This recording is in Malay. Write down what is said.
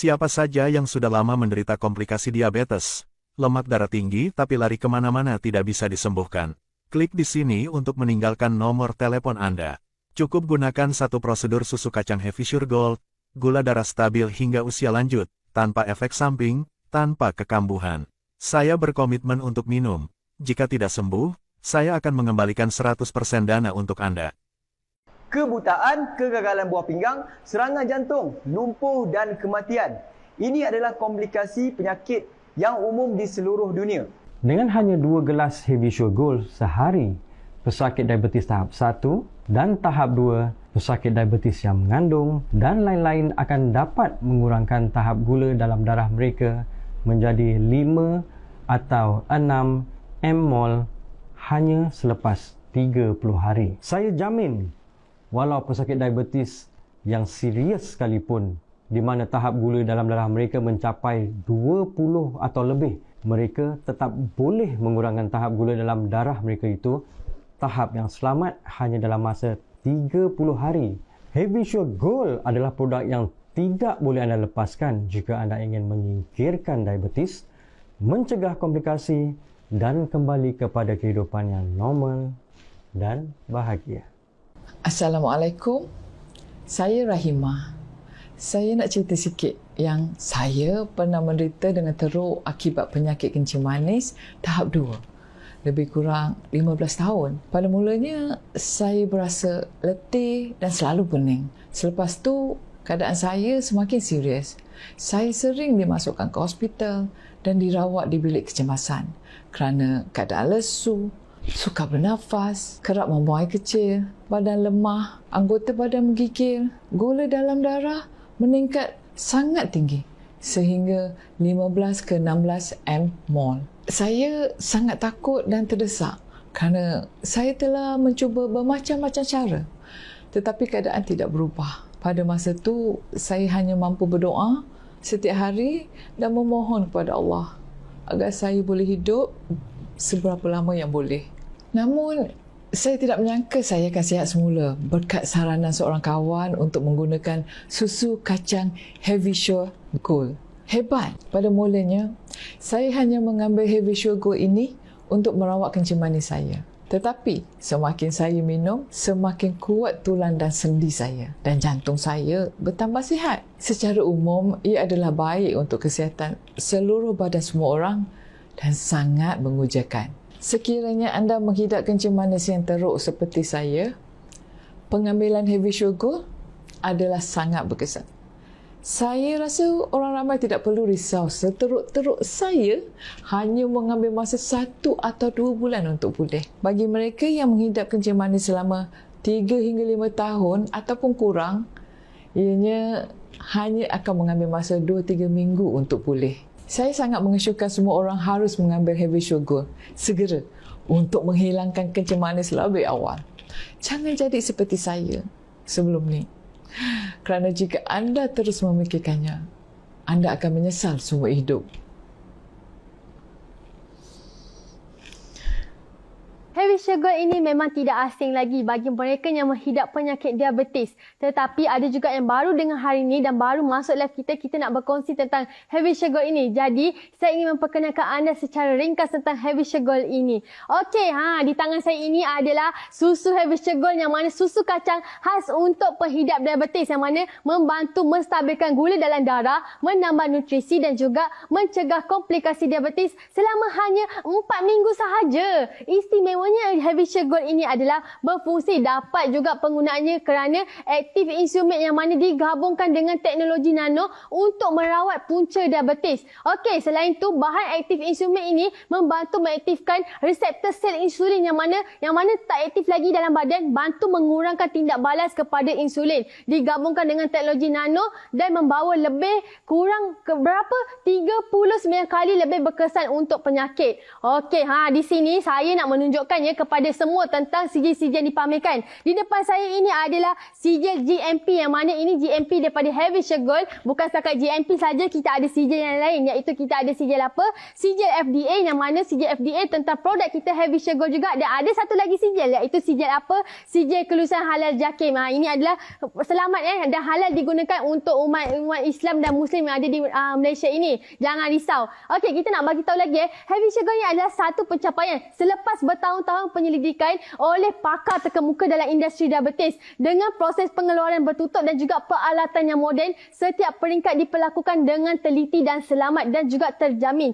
Siapa saja yang sudah lama menderita komplikasi diabetes, lemak darah tinggi tapi lari kemana-mana tidak bisa disembuhkan. Klik di sini untuk meninggalkan nomor telepon Anda. Cukup gunakan satu prosedur susu kacang Heavy Sure Gold, gula darah stabil hingga usia lanjut, tanpa efek samping, tanpa kekambuhan. Saya berkomitmen untuk minum. Jika tidak sembuh, saya akan mengembalikan 100% dana untuk Anda. Kebutaan, kegagalan buah pinggang, serangan jantung, lumpuh dan kematian. Ini adalah komplikasi penyakit yang umum di seluruh dunia. Dengan hanya 2 gelas Heavy Sure Gold sehari, pesakit diabetes tahap 1 dan tahap 2, pesakit diabetes yang mengandung dan lain-lain akan dapat mengurangkan tahap gula dalam darah mereka menjadi 5 atau 6 mmol hanya selepas 30 hari. Saya jamin, walau pesakit diabetes yang serius sekalipun, di mana tahap gula dalam darah mereka mencapai 20 atau lebih, mereka tetap boleh mengurangkan tahap gula dalam darah mereka itu, tahap yang selamat hanya dalam masa 30 hari. Heavy Sure Gold adalah produk yang tidak boleh anda lepaskan jika anda ingin menyingkirkan diabetes, mencegah komplikasi dan kembali kepada kehidupan yang normal dan bahagia. Assalamualaikum. Saya Rahimah. Saya nak cerita sikit yang saya pernah menderita dengan teruk akibat penyakit kencing manis tahap 2. Lebih kurang 15 tahun. Pada mulanya, saya berasa letih dan selalu pening. Selepas tu, keadaan saya semakin serius. Saya sering dimasukkan ke hospital dan dirawat di bilik kecemasan kerana keadaan lesu, sukar bernafas, kerap membuang air kecil, badan lemah, anggota badan menggigil, gula dalam darah meningkat sangat tinggi sehingga 15 ke 16 mmol. Saya sangat takut dan terdesak kerana saya telah mencuba bermacam-macam cara tetapi keadaan tidak berubah. Pada masa tu, saya hanya mampu berdoa setiap hari dan memohon kepada Allah agar saya boleh hidup seberapa lama yang boleh. Namun, saya tidak menyangka saya akan sihat semula berkat saranan seorang kawan untuk menggunakan susu kacang Heavy Sure Gold. Hebat! Pada mulanya, saya hanya mengambil Heavy Sure Gold ini untuk merawat kencing manis saya. Tetapi, semakin saya minum, semakin kuat tulang dan sendi saya dan jantung saya bertambah sihat. Secara umum, ia adalah baik untuk kesihatan seluruh badan semua orang dan sangat mengujakan. Sekiranya anda menghidap kencing manis yang teruk seperti saya, pengambilan Heavy Sure Gold adalah sangat berkesan. Saya rasa orang ramai tidak perlu risau seteruk-teruk saya hanya mengambil masa 1 atau 2 bulan untuk pulih. Bagi mereka yang menghidap kencing manis selama 3 hingga 5 tahun ataupun kurang, ianya hanya akan mengambil masa 2-3 minggu untuk pulih. Saya sangat mengesyorkan semua orang harus mengambil Heavy Sure Gold segera untuk menghilangkan kencing manis lebih awal. Jangan jadi seperti saya sebelum ni. Kerana jika anda terus memikirkannya, anda akan menyesal seumur hidup. Heavy Sure Gold ini memang tidak asing lagi bagi mereka yang menghidap penyakit diabetes. Tetapi ada juga yang baru dengan hari ini dan baru masuk live kita nak berkongsi tentang Heavy Sure Gold ini. Jadi, saya ingin memperkenalkan anda secara ringkas tentang Heavy Sure Gold ini. Okey, di tangan saya ini adalah susu Heavy Sure Gold yang mana susu kacang khas untuk penghidap diabetes yang mana membantu menstabilkan gula dalam darah, menambah nutrisi dan juga mencegah komplikasi diabetes selama hanya 4 minggu sahaja. Istimewanya Heavy Sure Gold ini adalah berfungsi, dapat juga penggunaannya kerana aktif insulin yang mana digabungkan dengan teknologi nano untuk merawat punca diabetes. Okey, selain tu bahan aktif insulin ini membantu mengaktifkan reseptor sel insulin yang mana tak aktif lagi dalam badan, bantu mengurangkan tindak balas kepada insulin. Digabungkan dengan teknologi nano dan membawa lebih kurang berapa 39 kali lebih berkesan untuk penyakit. Okey, di sini saya nak menunjukkan kepada semua tentang sijil-sijil yang dipamerkan. Di depan saya ini adalah sijil GMP, yang mana ini GMP daripada Heavy Gold. Bukan setakat GMP saja, kita ada sijil yang lain, iaitu kita ada sijil apa? Sijil FDA, yang mana sijil FDA tentang produk kita Heavy Gold juga. Dan ada satu lagi sijil, iaitu sijil apa? Sijil kelulusan halal JAKIM. Ini adalah selamat dan halal digunakan untuk umat Islam dan Muslim yang ada di Malaysia ini. Jangan risau. Okey, kita nak bagi tahu lagi Heavy Gold ni adalah satu pencapaian selepas bertahun-tahun penyelidikan oleh pakar terkemuka dalam industri diabetes dengan proses pengeluaran bertutup dan juga peralatan yang moden. Setiap peringkat diperlakukan dengan teliti dan selamat dan juga terjamin.